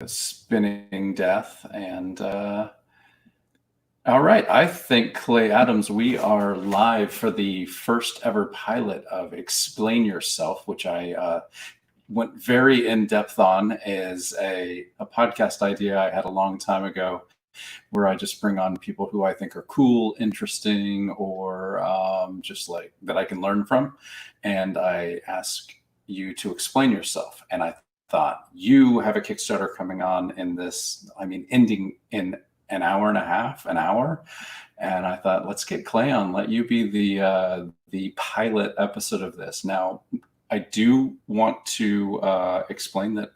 Spinning Death. And all right, I think, Clay Adams, we are live for the first ever pilot of Explain Yourself, which I went very in depth on as a podcast idea I had a long time ago, where I just bring on people who I think are cool, interesting, or just like that I can learn from. And I ask you to explain yourself. And I thought, you have a Kickstarter coming on in this, ending in an hour and a half, an hour. And I thought, let's get Clay on, let you be the pilot episode of this. Now, I do want to explain that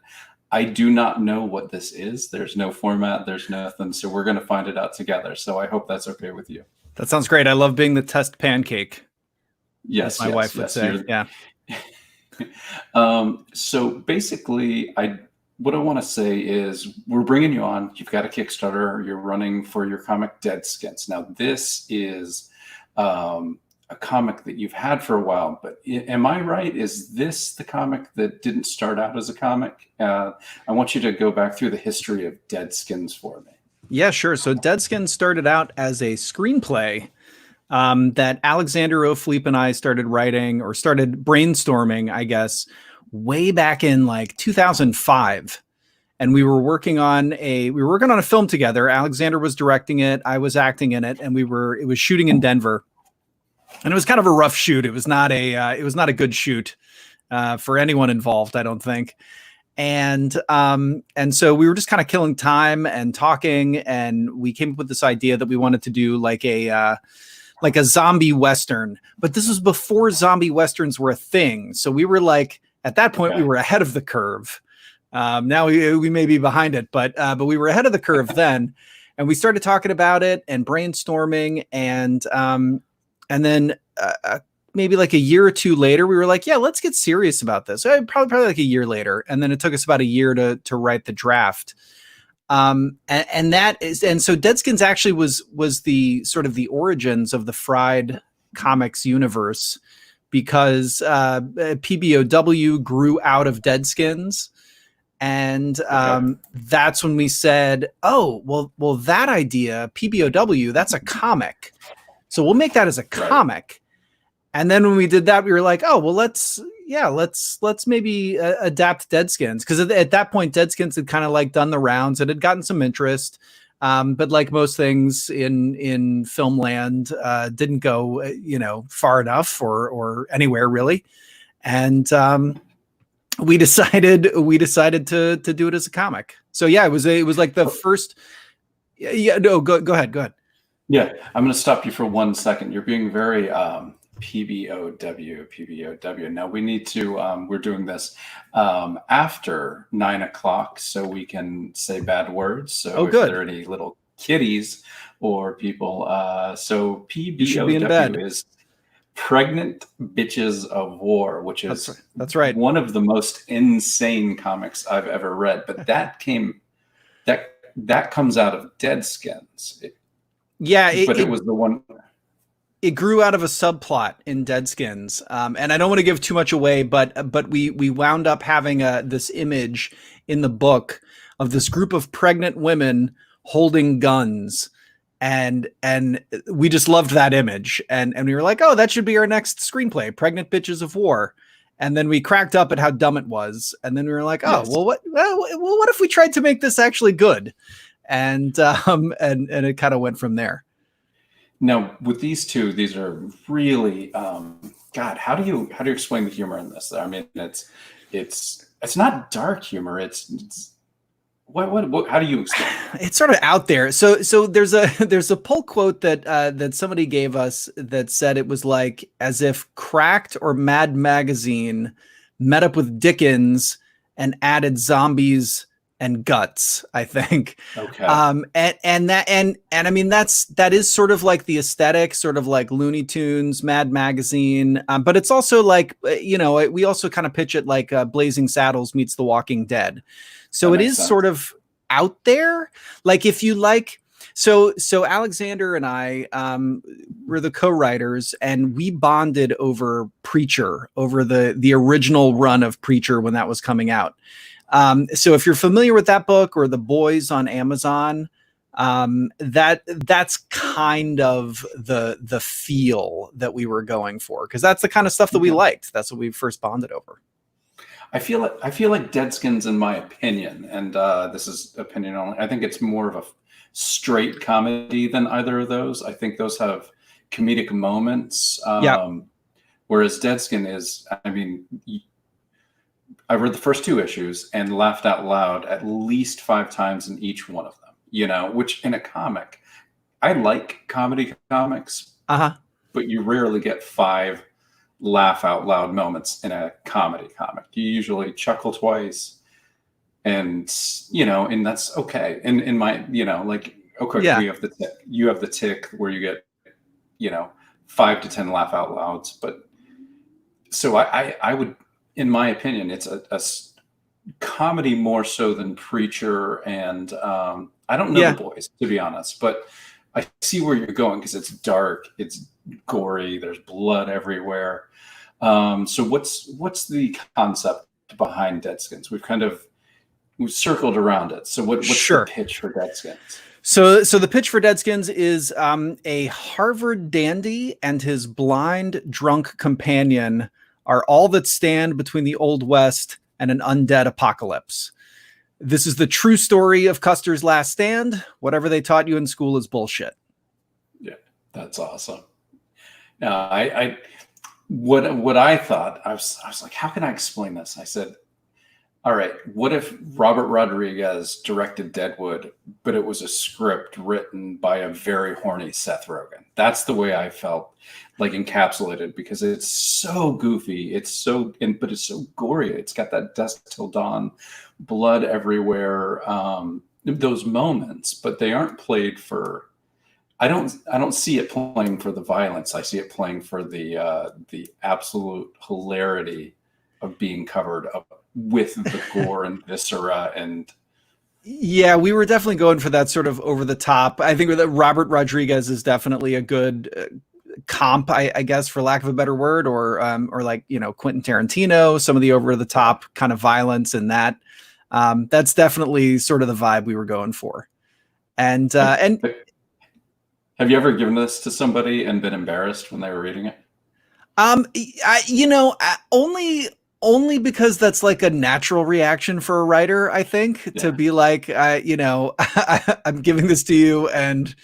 I do not know what this is. There's no format, there's nothing. So we're going to find it out together. So I hope that's okay with you. That sounds great. I love being the test pancake. Yes, my wife would say. Yeah. So basically, what I want to say is we're bringing you on. You've got a Kickstarter. You're running for your comic Dead Skins. Now, this is a comic that you've had for a while, but am I right? Is this the comic that didn't start out as a comic? I want you to go back through the history of Dead Skins for me. Yeah, sure. So Dead Skins started out as a screenplay that Alexander O'Fleep and I started writing, or started brainstorming, I guess, way back in like 2005. And we were working on a film together. Alexander was directing it, I was acting in it, and it was shooting in Denver. And it was kind of a rough shoot. It was not a good shoot for anyone involved, I don't think. And so we were just kind of killing time and talking, and we came up with this idea that we wanted to do like a zombie Western, but this was before zombie Westerns were a thing. So we were like, at that point, we were ahead of the curve. Now we may be behind it, but we were ahead of the curve then. And we started talking about it and brainstorming. And then maybe like a year or two later, we were like, yeah, let's get serious about this. Probably like a year later. And then it took us about a year to write the draft. So Dead Skins actually was the sort of the origins of the Fried Comics universe, because PBOW grew out of Dead Skins. And that's when we said, oh, well, that idea, PBOW, that's a comic. So we'll make that as a comic. And then when we did that, we were like, oh, well, let's maybe adapt Dead Skins. Because at that point, Dead Skins had kind of like done the rounds. It had gotten some interest. But like most things in film land, didn't go, far enough or anywhere really. And we decided to do it as a comic. So yeah, it was like the first. Yeah, no, go ahead. Yeah, I'm going to stop you for 1 second. You're being very PBOW. Now we need to, we're doing this after 9 o'clock so we can say bad words. So if there are any little kiddies or people, so PBOW is Pregnant Bitches of War, which is that's right. One of the most insane comics I've ever read. But that comes out of Dead Skins. It was the one. It grew out of a subplot in Dead Skins, and I don't want to give too much away, but we wound up having this image in the book of this group of pregnant women holding guns, and we just loved that image, and we were like, oh, that should be our next screenplay, Pregnant Bitches of War. And then we cracked up at how dumb it was, and then we were like, oh, well, what if we tried to make this actually good? And it kind of went from there. Now, with these two, these are really, God, how do you explain the humor in this? I mean, it's not dark humor. It's what how do you explain it? It's sort of out there. So there's a pull quote that somebody gave us that said it was like as if Cracked or Mad Magazine met up with Dickens and added zombies and guts, I think. Okay. And I mean, that is sort of like the aesthetic, sort of like Looney Tunes, Mad Magazine. But it's also like, we also kind of pitch it like Blazing Saddles meets The Walking Dead. So it is sort of out there. Like if you like, so Alexander and I were the co-writers, and we bonded over Preacher, over the original run of Preacher when that was coming out. So if you're familiar with that book or The Boys on Amazon, that's kind of the feel that we were going for, because that's the kind of stuff that we liked. That's what we first bonded over. I feel like Deadskins, in my opinion, and this is opinion only, I think it's more of a straight comedy than either of those. I think those have comedic moments. Whereas Deadskin is, I mean, I read the first 2 issues and laughed out loud at least 5 times in each one of them, you know, which in a comic, I like comedy comics, but you rarely get 5 laugh out loud moments in a comedy comic. You usually chuckle twice, and you know, and that's okay. In my, you know, like, okay, you have the tick where you get, you know, 5 to 10 laugh out louds. But so I would, in my opinion, it's a comedy more so than Preacher, and I don't know The Boys, to be honest, but I see where you're going, because it's dark, it's gory, there's blood everywhere. So what's the concept behind Deadskins? We've circled around it. So what's the pitch for Deadskins? So the pitch for Deadskins is a Harvard dandy and his blind drunk companion are all that stand between the Old West and an undead apocalypse. This is the true story of Custer's last stand. Whatever they taught you in school is bullshit. Yeah, that's awesome. Now, what I thought, I was like, how can I explain this? I said, all right, what if Robert Rodriguez directed Deadwood, but it was a script written by a very horny Seth Rogen? That's the way I felt, like, encapsulated, because it's so goofy. But it's so gory. It's got that Dusk Till Dawn, blood everywhere. Those moments, but they aren't played for. I don't see it playing for the violence. I see it playing for the absolute hilarity of being covered up with the gore and viscera. And yeah, we were definitely going for that sort of over the top. I think that Robert Rodriguez is definitely a good comp, I guess, for lack of a better word, or like, you know, Quentin Tarantino, some of the over the top kind of violence in that. That's definitely sort of the vibe we were going for. And have you ever given this to somebody and been embarrassed when they were reading it? Only because that's like a natural reaction for a writer, I think, to be like, you know, I'm giving this to you, and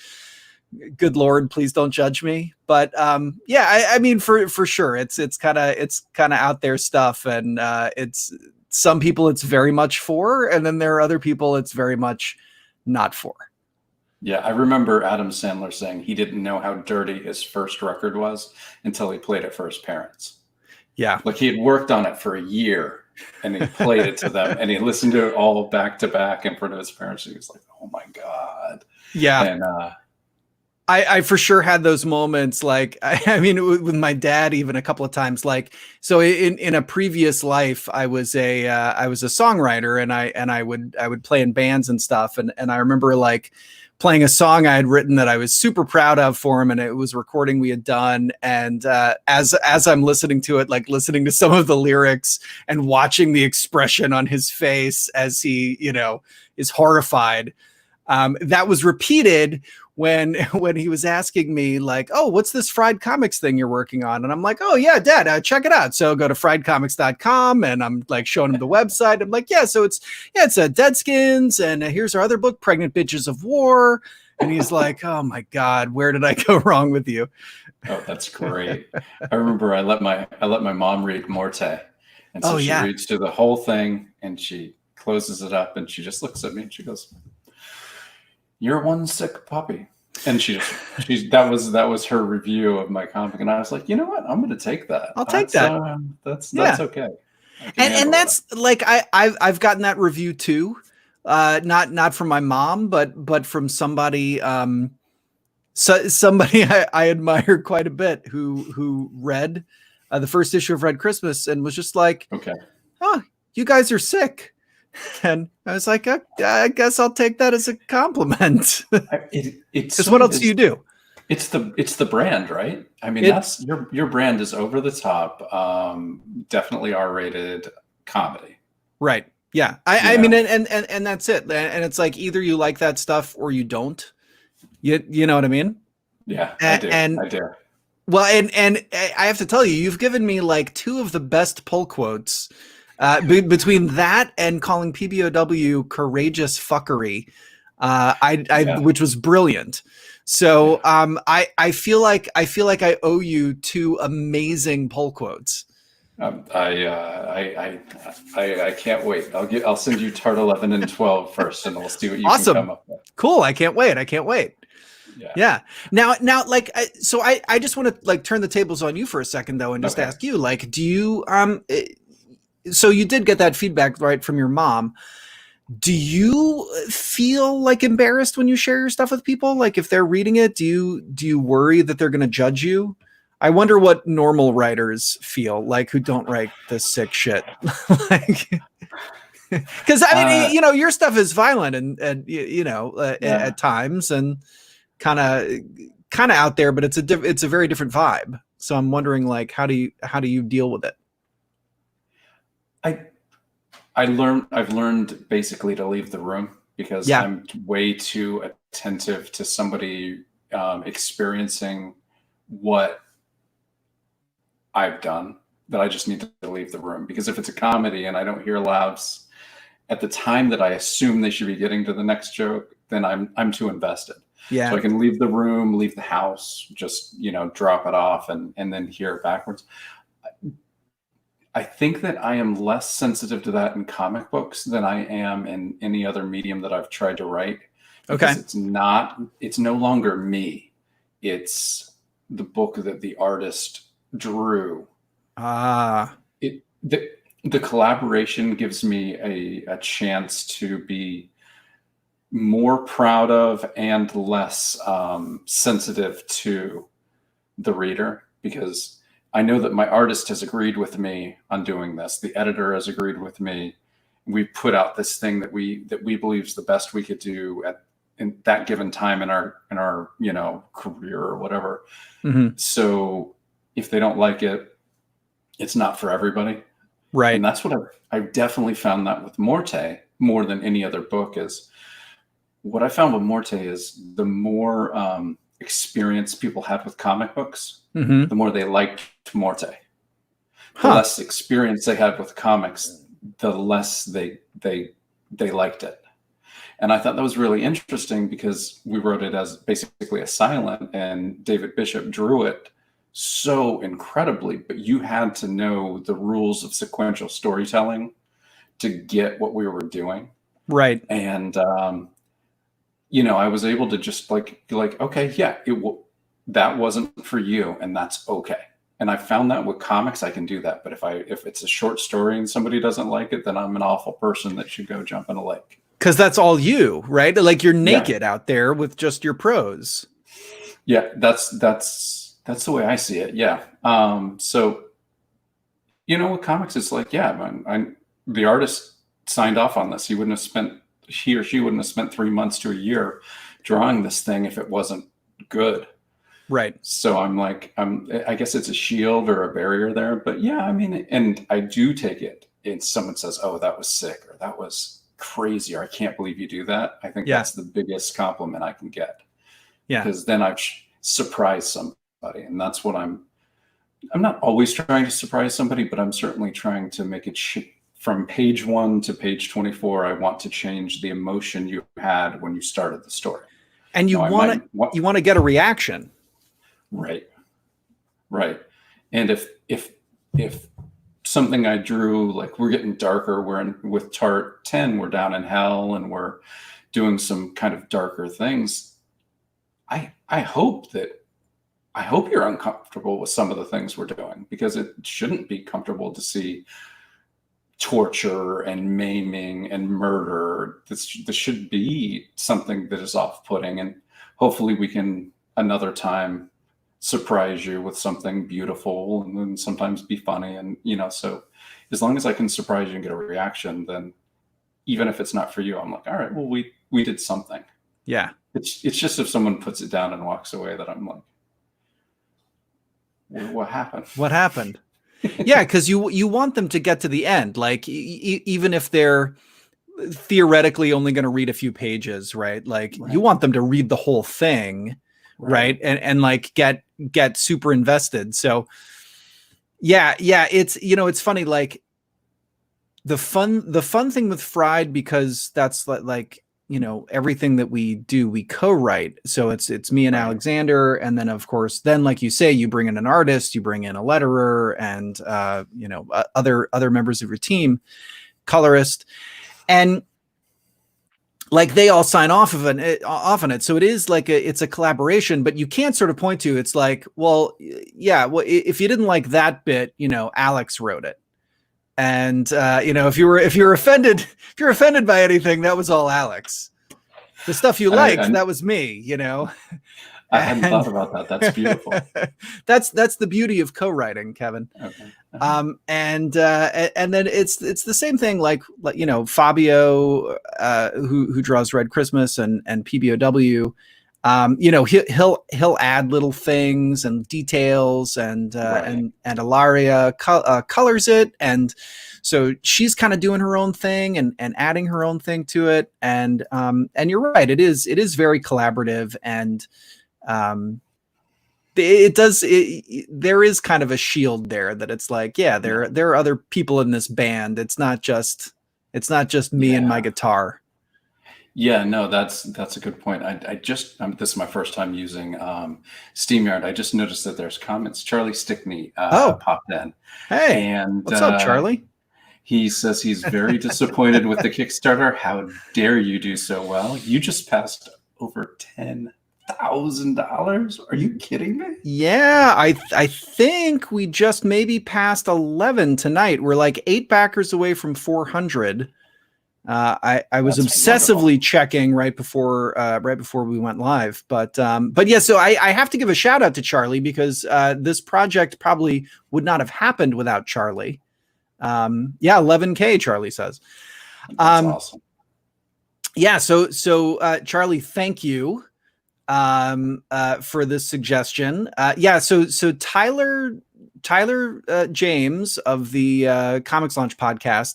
good Lord, please don't judge me. But I mean, for sure, it's kind of out there stuff, and it's some people it's very much for, and then there are other people it's very much not for. Yeah, I remember Adam Sandler saying he didn't know how dirty his first record was until he played it for his parents. Yeah. Like, he had worked on it for a year, and he played it to them, and he listened to it all back to back in front of his parents. And he was like, oh my God. Yeah. And I for sure had those moments. Like, I mean, with my dad, even a couple of times, like, so in a previous life, I was a songwriter, and I would play in bands and stuff. And I remember, like, playing a song I had written that I was super proud of for him, and it was a recording we had done. And as I'm listening to it, like listening to some of the lyrics and watching the expression on his face as he, you know, is horrified, that was repeated when he was asking me, like, oh, what's this Fried Comics thing you're working on? And I'm like, oh yeah, Dad, check it out. So go to friedcomics.com, and I'm like showing him the website. I'm like, so it's Deadskins, and here's our other book, Pregnant Bitches of War. And he's like, oh my God, where did I go wrong with you? Oh, that's great. I remember I let my mom read Morte. And so she reads through the whole thing, and she closes it up, and she just looks at me and she goes, "You're one sick puppy." And that was her review of my comic. And I was like, you know what? I'm going to take that. I'll take that. That's okay. And that's like, I've gotten that review too. Not from my mom, but from somebody, somebody I admire quite a bit, who read the first issue of Red Christmas and was just like, okay, oh, you guys are sick. And I was like, I guess I'll take that as a compliment. Because what else do you do? It's the brand, right? I mean, that's your brand is over the top, definitely R-rated comedy. Right. Yeah. I mean, and that's it. And it's like either you like that stuff or you don't. You know what I mean? Yeah, I do. And I do. well, and I have to tell you, you've given me like two of the best pull quotes between that and calling PBOW courageous fuckery, Yeah. which was brilliant. So Yeah. I feel like I owe you two amazing pull quotes. I can't wait. I'll send you Tart 11 and 12 first, and we'll see what you can Awesome. come up with. Cool. I can't wait. Yeah. Yeah. Now, like, so I just want to like turn the tables on you for a second though, and just Okay. ask you, like, do you, so you did get that feedback, right, from your mom. Do you feel like embarrassed when you share your stuff with people? Like if they're reading it, do you worry that they're going to judge you? I wonder what normal writers feel like who don't write this sick shit. Like, because I mean, you know, your stuff is violent and you know, Yeah. at times and kind of out there, but it's a very different vibe. So I'm wondering, like, how do you deal with it? I've learned basically to leave the room because Yeah. I'm way too attentive to somebody experiencing what I've done, that I just need to leave the room. Because if it's a comedy and I don't hear laughs at the time that I assume they should be getting to the next joke, then I'm too invested. Yeah. So I can leave the room, leave the house, just, you know, drop it off and then hear it backwards. I think that I am less sensitive to that in comic books than I am in any other medium that I've tried to write. Okay. It's no longer me. It's the book that the artist drew. The collaboration gives me a chance to be more proud of and less sensitive to the reader, because I know that my artist has agreed with me on doing this. The editor has agreed with me. We put out this thing that we believe is the best we could do in that given time in our you know, career or whatever. Mm-hmm. So if they don't like it, it's not for everybody. Right. And that's what I've definitely found that with Morte more than any other book. Is what I found with Morte is the more experience people had with comic books, Mm-hmm. the more they liked Morte. The Huh. less experience they had with comics, the less they liked it. And I thought that was really interesting because we wrote it as basically a silent, and David Bishop drew it so incredibly, but you had to know the rules of sequential storytelling to get what we were doing. Right. And you know, I was able to just like, okay, yeah, that wasn't for you, and that's okay. And I found that with comics, I can do that. But if it's a short story and somebody doesn't like it, then I'm an awful person that should go jump in a lake. Because that's all you, right? Like you're naked out there with just your prose. Yeah, that's the way I see it. Yeah. So, you know, with comics, it's like, yeah, man, the artist signed off on this. He or she wouldn't have spent 3 months to a year drawing this thing if it wasn't good. Right. So I'm like, I guess it's a shield or a barrier there, but yeah, I mean, and I do take it. And someone says, "Oh, that was sick," or "That was crazy," or "I can't believe you do that." I think that's the biggest compliment I can get. Yeah. Because then I've surprised somebody, and that's what I'm not always trying to surprise somebody, but I'm certainly trying to make it from page 1 to page 24. I want to change the emotion you had when you started the story. And you want to get a reaction. Right. And if something I drew, like we're getting darker, with Tart 10, we're down in hell and we're doing some kind of darker things. I hope you're uncomfortable with some of the things we're doing, because it shouldn't be comfortable to see torture and maiming and murder. This should be something that is off-putting, and hopefully we can another time surprise you with something beautiful, and then sometimes be funny. And, you know, so as long as I can surprise you and get a reaction, then even if it's not for you, I'm like, all right, well, we did something. Yeah. It's just if someone puts it down and walks away that I'm like, what happened? What happened? Yeah, because you want them to get to the end, like even if they're theoretically only going to read a few pages, right? Like you Right. want them to read the whole thing, right? And like get super invested. So yeah, it's it's funny, like the fun thing with Fried, because that's like everything that we do, we co-write. So it's me and Right. Alexander, and then of course, then like you say, you bring in an artist, you bring in a letterer, and other members of your team, colorist, and like they all sign off off on it. So it is like it's a collaboration, but you can't sort of point to, it's like, well, yeah, well, if you didn't like that bit, Alex wrote it. And if you're offended by anything, that was all Alex. The stuff you liked, that was me. I hadn't And thought about that. That's beautiful. that's the beauty of co-writing, Kevin. Okay. And then it's the same thing, like Fabio, who draws Red Christmas and PBOW. He'll add little things and details, and Right. and Ilaria colors it, and so she's kind of doing her own thing and adding her own thing to it, and you're right, it is very collaborative, and there is kind of a shield there, that it's like, yeah, there are other people in this band. It's not just me and my guitar. Yeah, no, that's a good point. I just this is my first time using SteamYard. I just noticed that there's comments. Charlie Stickney popped in. Hey, and what's up, Charlie? He says he's very disappointed with the Kickstarter. How dare you do so well? You just passed over $10,000. Are you kidding me? Yeah, I think we just maybe passed 11 tonight. We're like 8 backers away from 400. I was That's obsessively wonderful. checking right before we went live, but yeah. So I have to give a shout out to Charlie, because this project probably would not have happened without Charlie. Yeah, 11K, Charlie says. That's awesome. Yeah, so Charlie, thank you for this suggestion. Yeah, so Tyler James of the Comics Launch podcast,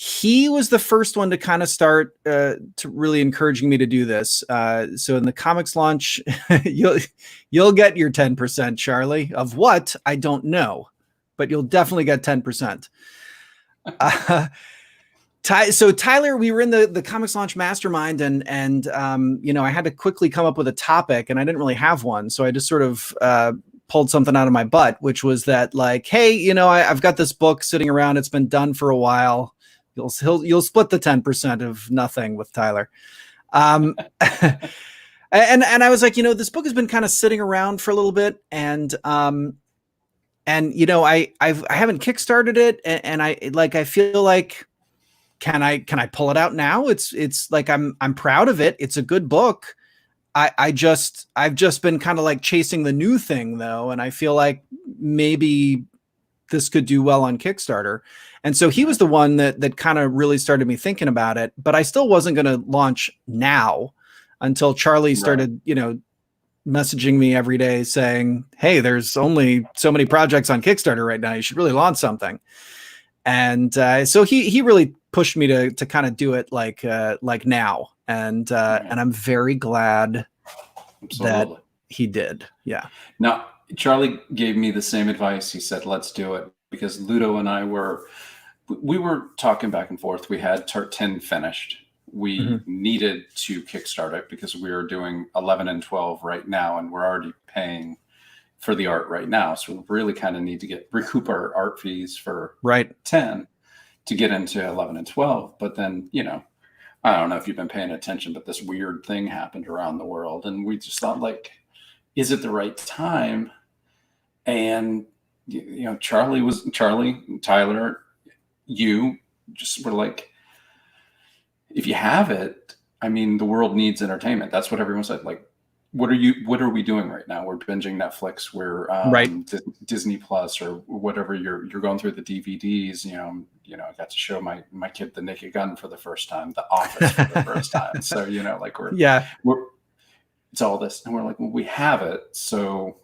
he was the first one to kind of start to really encouraging me to do this. So in the Comics Launch, you'll get your 10%, Charlie. Of what, I don't know, but you'll definitely get 10%. So Tyler, we were in the Comics Launch Mastermind, and I had to quickly come up with a topic, and I didn't really have one, so I just sort of pulled something out of my butt, which was that, like, hey, I've got this book sitting around, it's been done for a while. You'll split the 10% of nothing with Tyler. And I was like, this book has been kind of sitting around for a little bit, and I haven't kickstarted it, and I feel like, can I pull it out now? It's like, I'm proud of it. It's a good book. I've just been kind of like chasing the new thing, though, and I feel like maybe this could do well on Kickstarter. And so he was the one that kind of really started me thinking about it, but I still wasn't going to launch now until Charlie started, messaging me every day saying, hey, there's only so many projects on Kickstarter right now. You should really launch something. And so he really pushed me to kind of do it like now. And I'm very glad that he did. Yeah. Now, Charlie gave me the same advice. He said, let's do it, because Ludo and I were talking back and forth. We had Tart 10 finished. We needed to kickstart it because we were doing 11 and 12 right now, and we're already paying for the art right now. So we really kind of need to recoup our art fees for 10 to get into 11 and 12. But then, I don't know if you've been paying attention, but this weird thing happened around the world, and we just thought, like, is it the right time? And Tyler, you just were like, if you have it, I mean, the world needs entertainment. That's what everyone said. Like, what are we doing right now? We're binging Netflix, we're Disney Plus, or whatever. You're going through the DVDs. I got to show my kid The Naked Gun for the first time, The Office for the first time. So like we're it's all this, and we're like, well, we have it, so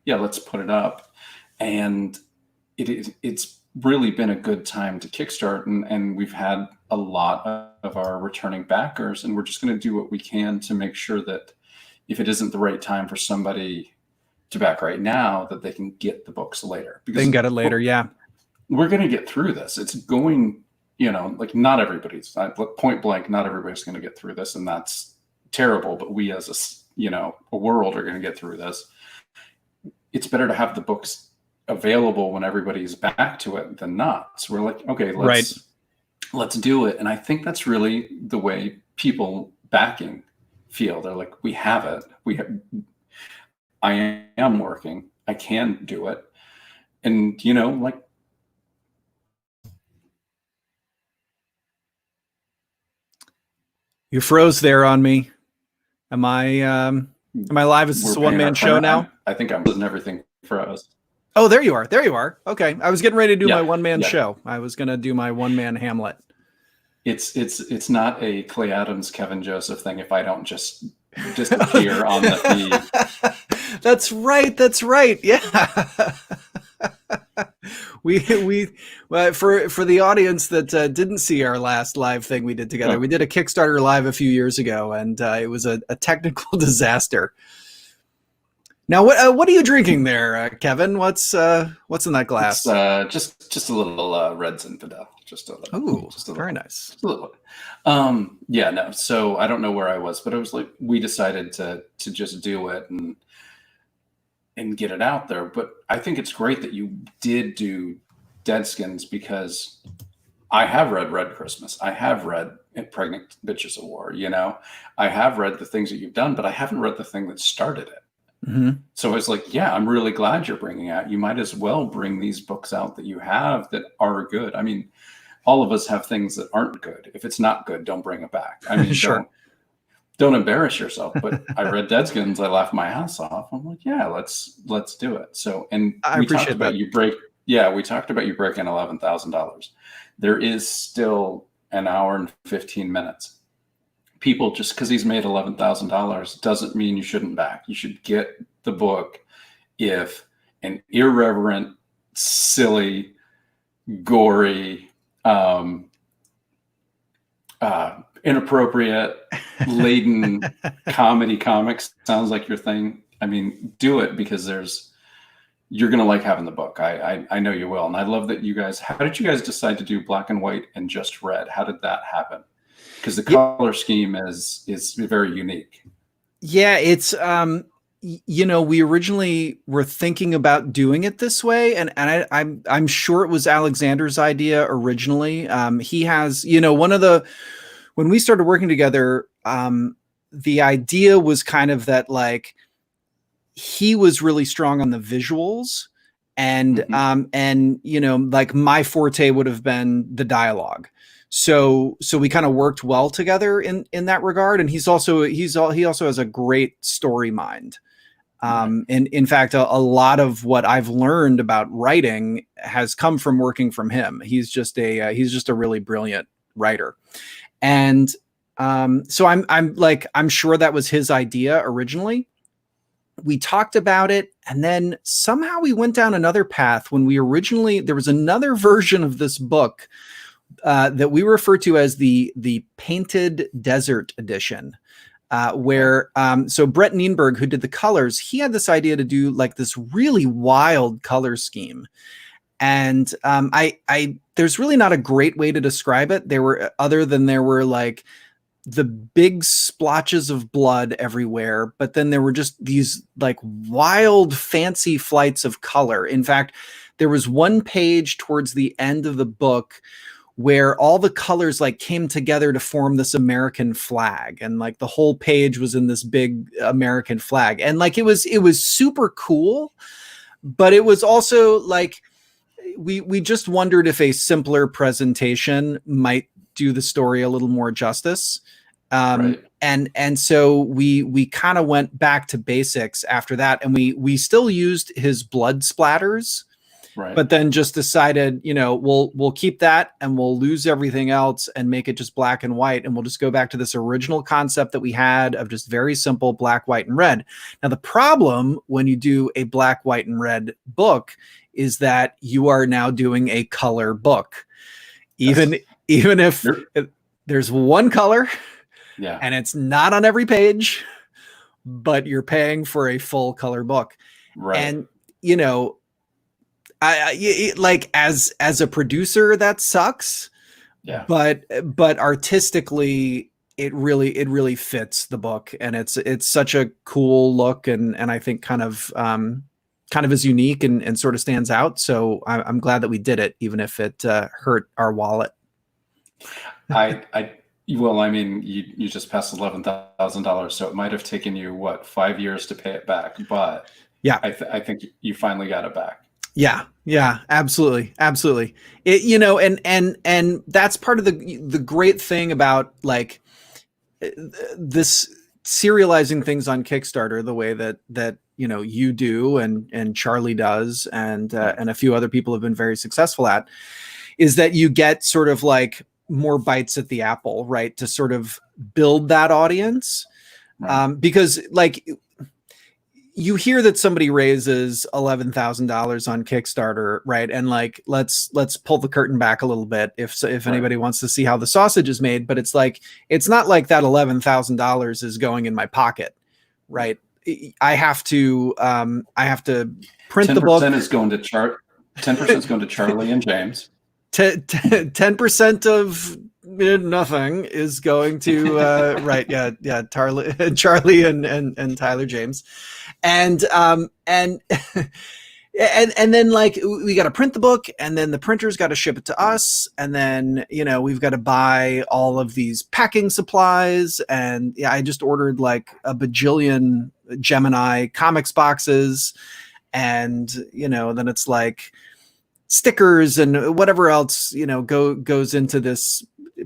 yeah, let's put it up. And it's really been a good time to kickstart, and we've had a lot of our returning backers, and we're just going to do what we can to make sure that if it isn't the right time for somebody to back right now, that they can get the books later. Because they can get it later. Yeah. We're going to get through this. It's going, like not everybody's point blank, not everybody's going to get through this, and that's terrible. But we as a world are going to get through this. It's better to have the books available when everybody's back to it than not. So we're like, okay, let's do it. And I think that's really the way people backing feel. They're like, we have it. I am working. I can do it. And like, you froze there on me. Am I live? Is this a one-man show now? I think I'm losing everything froze. Oh, there you are. There you are. Okay. I was getting ready to do my one-man show. I was going to do my one-man Hamlet. It's not a Clay Adams, Kevin Joseph thing if I don't just disappear on the feed. That's right. That's right. Yeah. we for the audience that didn't see our last live thing we did together, we did a Kickstarter live a few years ago, and it was a technical disaster. Now, what are you drinking there, Kevin? What's in that glass? It's, just a little Red Zinfandel. Just a little. Very nice. Just a little. Yeah, no. So I don't know where I was, but it was like we decided to just do it and get it out there. But I think it's great that you did do Deadskins, because I have read Red Christmas. I have read Pregnant Bitches of War. I have read the things that you've done, but I haven't read the thing that started it. Mm-hmm. So I was like, yeah, I'm really glad you're bringing out. You might as well bring these books out that you have that are good. I mean, all of us have things that aren't good. If it's not good, don't bring it back. I mean, sure. Don't embarrass yourself. But I read Deadskins. I laughed my ass off. I'm like, yeah, let's do it. So, and we talked about we talked about you breaking $11,000. There is still an hour and 15 minutes. People, just because he's made $11,000 doesn't mean you shouldn't back. You should get the book if an irreverent, silly, gory, inappropriate, laden comedy comics sounds like your thing. I mean, do it, because you're going to like having the book. I know you will. And I love that you guys, how did you guys decide to do black and white and just red? How did that happen? Because the color scheme is very unique. Yeah, it's we originally were thinking about doing it this way, and I'm sure it was Alexander's idea originally. He has, when we started working together, the idea was kind of that, like, he was really strong on the visuals, and like my forte would have been the dialogue. So we kind of worked well together in that regard. And he also has a great story mind. And in fact, a lot of what I've learned about writing has come from working from him. He's just a really brilliant writer. And so I'm sure that was his idea originally. We talked about it, and then somehow we went down another path when there was another version of this book that we refer to as the Painted Desert Edition, where so Brett Nienberg, who did the colors, he had this idea to do like this really wild color scheme, and there's really not a great way to describe it. There were like the big splotches of blood everywhere, but then there were just these like wild, fancy flights of color. In fact, there was one page towards the end of the book where all the colors like came together to form this American flag, and like the whole page was in this big American flag, and like it was super cool, but it was also like we just wondered if a simpler presentation might do the story a little more justice. Right. And so we kind of went back to basics after that, and we still used his blood splatters, Right. but then just decided, we'll keep that and we'll lose everything else and make it just black and white. And we'll just go back to this original concept that we had of just very simple black, white, and red. Now, the problem when you do a black, white, and red book is that you are now doing a color book. Even if there's one color and it's not on every page, but you're paying for a full color book. Right. And, I like as a producer, that sucks. Yeah. But artistically, it really fits the book, and it's such a cool look, and I think kind of is unique and sort of stands out. So I'm glad that we did it, even if it hurt our wallet. Well, I mean, you just passed $11,000, so it might have taken you what 5 years to pay it back, but yeah, I think you finally got it back. Yeah, absolutely. It, and that's part of the great thing about like this serializing things on Kickstarter, the way that you do and Charlie does, and a few other people have been very successful at, is that you get sort of like more bites at the apple, right? To sort of build that audience. Right. Because like you hear that somebody raises $11,000 on Kickstarter, right? And like, let's pull the curtain back a little bit if anybody wants to see how the sausage is made, but it's like, it's not like that $11,000 is going in my pocket, right? I have to print the book. 10% is going to 10% is going to Charlie and James. 10% of nothing is going to right. Yeah. Charlie and Tyler James. And then like we got to print the book, and then the printer's got to ship it to us. And then, we've got to buy all of these packing supplies. And yeah, I just ordered like a bajillion Gemini comics boxes. And, then it's like stickers and whatever else, goes into this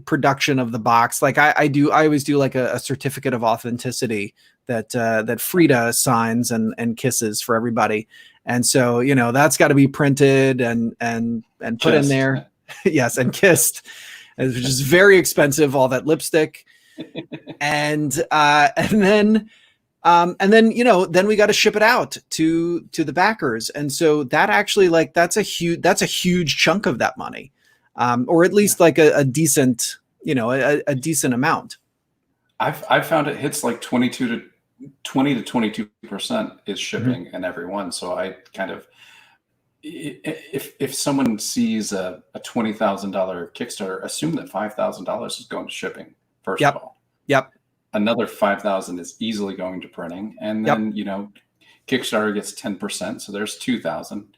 production of the box. Like I always do like a certificate of authenticity that Frida signs and kisses for everybody. And so, that's got to be printed and put in there. Yes. And kissed, which is very expensive, all that lipstick. And then we got to ship it out to the backers. And so that actually like, that's a huge chunk of that money. Or at least like a decent, a decent amount. I've found it hits like 20 to 22% is shipping in every one. So I kind of, if someone sees a $20,000 Kickstarter, assume that $5,000 is going to shipping first of all. Yep. Another 5,000 is easily going to printing, and then Kickstarter gets 10%, so there's 2,000.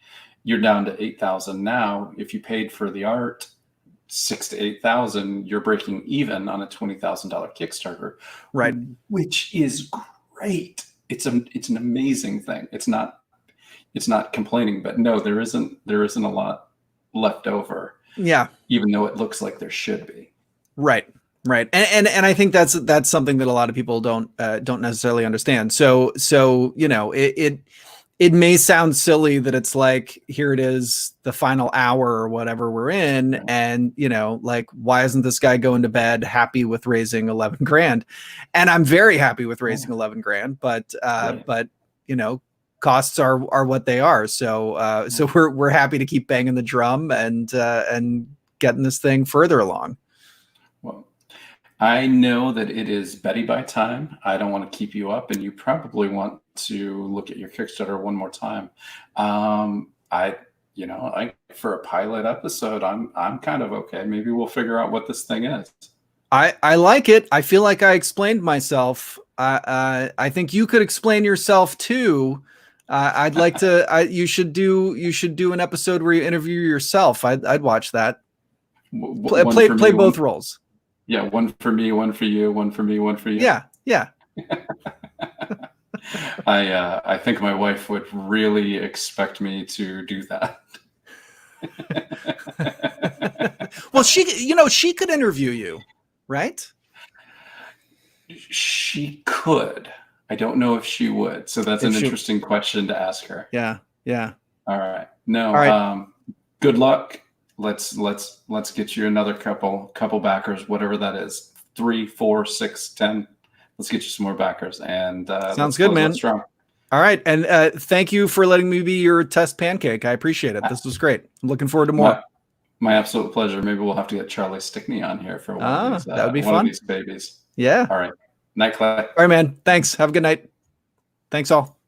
You're down to 8,000 now. If you paid for the art, 6,000 to 8,000, you're breaking even on a $20,000 Kickstarter, right? Which is great. It's an amazing thing. It's not complaining, but no, there isn't a lot left over. Yeah, even though it looks like there should be. Right. And I think that's something that a lot of people don't necessarily understand. So it may sound silly that it's like, here it is, the final hour or whatever we're in. And, like, why isn't this guy going to bed happy with raising 11 grand? And I'm very happy with raising 11 grand, but costs are what they are. So, so we're happy to keep banging the drum and getting this thing further along. Well, I know that it is Betty by time. I don't want to keep you up, and you probably want to look at your Kickstarter one more time. For a pilot episode, I'm kind of okay. Maybe we'll figure out what this thing is. I like it. I feel like I explained myself. I think you could explain yourself too. I'd like to. You should do an episode where you interview yourself. I'd watch that. Play both roles. Yeah, one for me, one for you, one for me, one for you. Yeah. I think my wife would really expect me to do that. Well, she could interview you, right? She could. I don't know if she would. So that's an interesting question to ask her. Yeah. All right. No. All right. Good luck. Let's get you another couple backers, whatever that is. 3, 4, 6, 10. Let's get you some more backers, and Sounds let's good, close man. out strong. All right. And thank you for letting me be your test pancake. I appreciate it. This was great. I'm looking forward to more. My absolute pleasure. Maybe we'll have to get Charlie Stickney on here for one of these. That would be one fun. of these babies. Yeah. All right. Night, Clay. All right, man. Thanks. Have a good night. Thanks all.